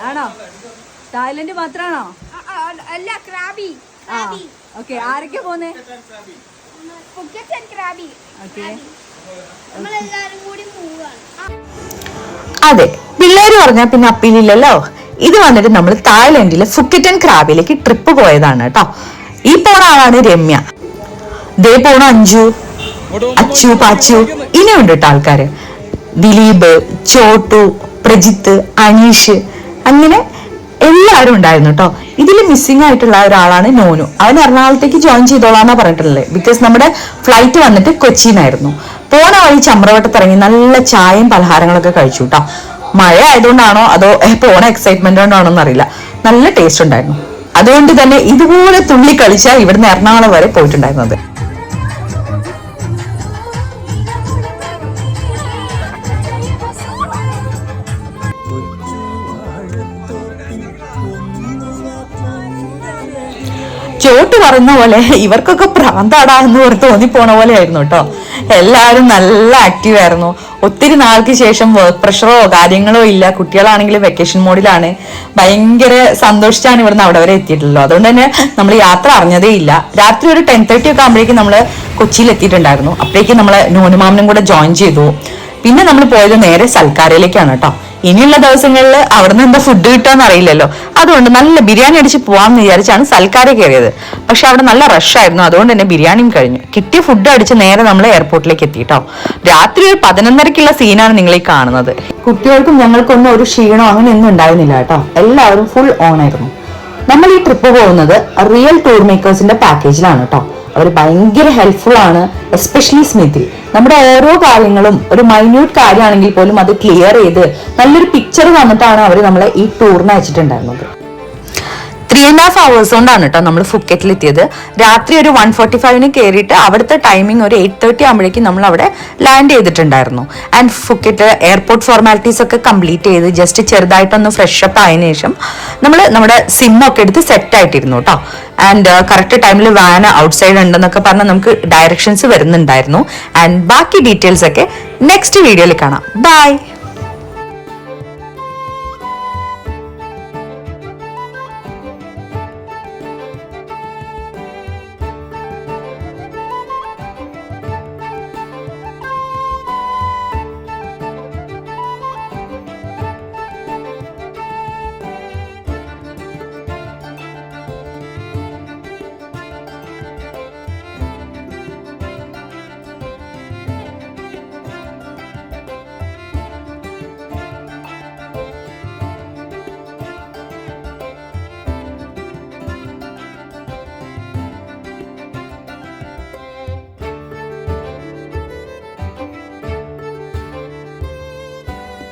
ആണോ? തായ്ലൻഡ് മാത്രാണോ? അല്ല, Krabi. Okay, ആരൊക്കെ പോന്നേ? അതെ, പിള്ളേര് പറഞ്ഞാൽ പിന്നെ അപ്പീലില്ലല്ലോ. ഇത് വന്നിട്ട് നമ്മൾ തായ്ലൻഡിലെ ഫുക്കറ്റ് ആൻഡ് ക്രാബിലേക്ക് ട്രിപ്പ് പോയതാണ് കേട്ടോ. ഈ പോണ ആളാണ് രമ്യ. ദേ പോണ അഞ്ജു, അച്ചു, പാച്ചു, ഇനിയുണ്ട് കേട്ടോ ആൾക്കാര്. ദിലീപ്, ചോട്ടു, പ്രജിത്ത്, അനീഷ്, അങ്ങനെ എല്ലാവരും ഉണ്ടായിരുന്നു കേട്ടോ. ഇതിൽ മിസ്സിംഗ് ആയിട്ടുള്ള ഒരാളാണ് നോനു. അവൻ എറണാകുളത്തേക്ക് ജോയിൻ ചെയ്തോളാന്നാ പറഞ്ഞിട്ടുള്ളത്. ബിക്കോസ് നമ്മുടെ ഫ്ലൈറ്റ് വന്നിട്ട് കൊച്ചിന്നായിരുന്നു. പോണ വഴി ചമ്രവട്ടത്തിറങ്ങി നല്ല ചായയും പലഹാരങ്ങളൊക്കെ കഴിച്ചു കേട്ടോ. മഴ ആയതുകൊണ്ടാണോ അതോ പോണ എക്സൈറ്റ്മെന്റ് കൊണ്ടാണോ എന്നറിയില്ല, നല്ല ടേസ്റ്റ് ഉണ്ടായിരുന്നു. അതുകൊണ്ട് തന്നെ ഇതുപോലെ തുള്ളി കളിച്ചാൽ ഇവിടുന്ന് എറണാകുളം വരെ പോയിട്ടുണ്ടായിരുന്നത്. ചോട്ട് പറയുന്ന പോലെ ഇവർക്കൊക്കെ പ്രാന്താടാ എന്ന് തോന്നിപ്പോണ പോലെ ആയിരുന്നു കേട്ടോ. എല്ലാവരും നല്ല ആക്റ്റീവ് ആയിരുന്നു. ഒത്തിരി നാൾക്ക് ശേഷം വർക്ക് പ്രഷറോ കാര്യങ്ങളോ ഇല്ല. കുട്ടികളാണെങ്കിൽ വെക്കേഷൻ മോഡിലാണ്. ഭയങ്കര സന്തോഷിച്ചാണ് ഇവിടുന്ന് അവിടെ വരെ എത്തിയിട്ടുള്ളൂ. അതുകൊണ്ട് തന്നെ നമ്മൾ യാത്ര അറിഞ്ഞതേ ഇല്ല. രാത്രി ഒരു 10:30 ഒക്കെ ആകുമ്പോഴേക്കും നമ്മൾ കൊച്ചിയിൽ എത്തിയിട്ടുണ്ടായിരുന്നു. അപ്പോഴേക്കും നമ്മളെ നോനുമാമനും കൂടെ ജോയിൻ ചെയ്തു. പിന്നെ നമ്മൾ പോയത് നേരെ സൽക്കാരയിലേക്കാണ് കേട്ടോ. ഇനിയുള്ള ദിവസങ്ങളിൽ അവിടുന്ന് എന്താ ഫുഡ് കിട്ടാന്ന് അറിയില്ലല്ലോ. അതുകൊണ്ട് നല്ല ബിരിയാണി അടിച്ച് പോവാമെന്ന് വിചാരിച്ചാണ് സൽക്കാര കയറിയത്. പക്ഷെ അവിടെ നല്ല റഷ് ആയിരുന്നു. അതുകൊണ്ട് തന്നെ ബിരിയാണിയും കഴിഞ്ഞു. കിട്ടിയ ഫുഡ് അടിച്ച് നേരെ നമ്മൾ എയർപോർട്ടിലേക്ക് എത്തിട്ടോ. രാത്രി ഒരു 11:30-ക്കുള്ള സീനാണ് നിങ്ങൾ ഈ കാണുന്നത്. കുട്ടികൾക്കും ഞങ്ങൾക്കൊന്നും ഒരു ക്ഷീണോ അങ്ങനെ ഒന്നും ഉണ്ടായിരുന്നില്ല കേട്ടോ. എല്ലാവരും ഫുൾ ഓൺ ആയിരുന്നു. നമ്മൾ ഈ ട്രിപ്പ് പോകുന്നത് റിയൽ ടൂർ മേക്കേഴ്സിന്റെ പാക്കേജിലാണ് കേട്ടോ. അവർ ഭയങ്കര ഹെൽപ്ഫുൾ ആണ്. എസ്പെഷ്യലി സ്മിതി. നമ്മുടെ ഓരോ കാര്യങ്ങളും ഒരു മൈന്യൂട്ട് കാര്യമാണെങ്കിൽ പോലും അത് ക്ലിയർ ചെയ്ത് നല്ലൊരു പിക്ചർ വന്നിട്ടാണ് അവർ നമ്മളെ ഈ ടൂറിന് അയച്ചിട്ടുണ്ടായിരുന്നത്. 3.5 hours കൊണ്ടാണ് കേട്ടോ നമ്മൾ ഫുക്കറ്റിലെത്തിയത്. രാത്രി ഒരു 1:45 കയറിയിട്ട് അവിടുത്തെ ടൈമിംഗ് ഒരു 8:30 ആകുമ്പോഴേക്കും നമ്മൾ അവിടെ ലാൻഡ് ചെയ്തിട്ടുണ്ടായിരുന്നു. ആൻഡ് ഫുക്കറ്റ് എയർപോർട്ട് ഫോർമാലിറ്റീസ് ഒക്കെ കംപ്ലീറ്റ് ചെയ്ത് ജസ്റ്റ് ചെറുതായിട്ടൊന്ന് ഫ്രഷ് അപ്പ് ആയതിനു ശേഷം നമ്മൾ നമ്മുടെ സിമ്മൊക്കെ എടുത്ത് സെറ്റ് ആയിട്ടിരുന്നു കേട്ടോ. ആൻഡ് കറക്റ്റ് ടൈമിൽ വാൻ ഔട്ട് സൈഡ് ഉണ്ടെന്നൊക്കെ പറഞ്ഞാൽ നമുക്ക് ഡയറക്ഷൻസ് വരുന്നുണ്ടായിരുന്നു. ആൻഡ് ബാക്കി ഡീറ്റെയിൽസ് ഒക്കെ നെക്സ്റ്റ് വീഡിയോയിൽ കാണാം. ബൈ.